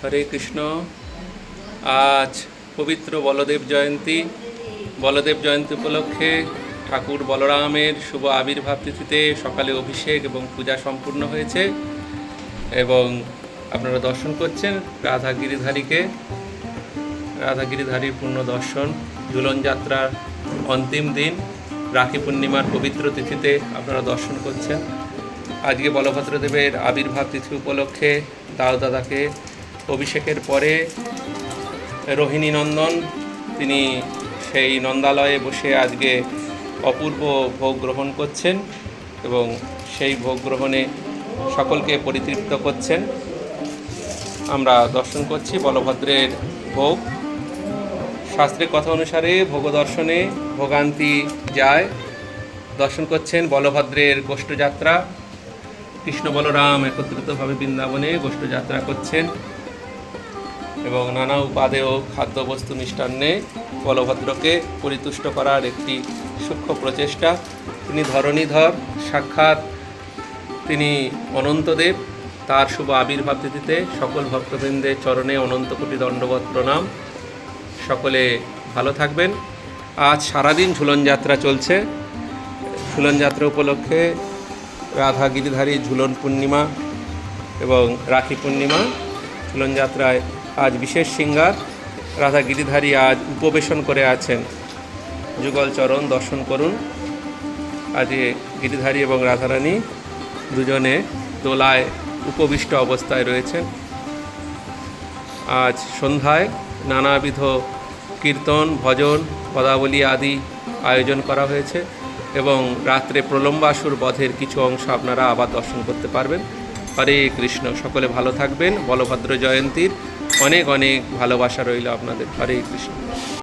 হরে কৃষ্ণ। আজ পবিত্র বলদেব জয়ন্তী। বলদেব জয়ন্তী উপলক্ষে ঠাকুর বলরামের শুভ আবির্ভাব তিথিতে সকালে অভিষেক এবং পূজা সম্পূর্ণ হয়েছে এবং আপনারা দর্শন করছেন রাধা গিরিধারীকে। রাধা গিরিধারীর পূর্ণ দর্শন। ঝুলন যাত্রার অন্তিম দিন রাখি পূর্ণিমার পবিত্র তিথিতে আপনারা দর্শন করছেন। আজকে বলভদ্রদেবের আবির্ভাব তিথি উপলক্ষে দাদাকে অভিষেকের পরে রোহিণী নন্দন তিনি সেই নন্দালয়ে বসে আজকে অপূর্ব ভোগ গ্রহণ করছেন এবং সেই ভোগ গ্রহণে সকলকে পরিতৃপ্ত করছেন। আমরা দর্শন করছি বলভদ্রের ভোগ। শাস্ত্রের কথা অনুসারে ভোগ দর্শনে ভোগান্তি যায়। দর্শন করছেন বলভদ্রের গোষ্ঠযাত্রা। কৃষ্ণ বলরাম একত্রিতভাবে বৃন্দাবনে গোষ্ঠযাত্রা করছেন এবং নানা উপাদেয় খাদ্যবস্তু মিষ্টান্নে বলভদ্রকে পরিতুষ্ট করার একটি সূক্ষ্ম প্রচেষ্টা। তিনি ধরণীধর, সাক্ষাৎ তিনি অনন্তদেব। তার শুভ আবির্ভাব তিথিতে সকল ভক্তবৃন্দের চরণে অনন্ত কোটি দণ্ডবত প্রণাম। সকলে ভালো থাকবেন। আজ সারাদিন ঝুলন যাত্রা চলছে। ঝুলন যাত্রা উপলক্ষে রাধা গিরিধারী ঝুলন পূর্ণিমা এবং রাখি পূর্ণিমা। ঝুলন যাত্রায় আজ বিশেষ সিঙ্গার। রাধা গিরিধারী আজ উপবেশন করে আছেন। যুগল চরণ দর্শন করুন। আজ গিরিধারী এবং রাধারানী দুজনে দোলায় উপবিষ্ট অবস্থায় রয়েছেন। আজ সন্ধ্যায় নানাবিধ কীর্তন, ভজন, পদাবলী আদি আয়োজন করা হয়েছে এবং রাত্রে প্রলম্বাসুর বধের কিছু অংশ আপনারা আবার দর্শন করতে পারবেন। হরে কৃষ্ণ। সকলে ভালো থাকবেন। বলভদ্র জয়ন্তীর অনেক অনেক ভালোবাসা রইল আপনাদের। হরে কৃষ্ণ।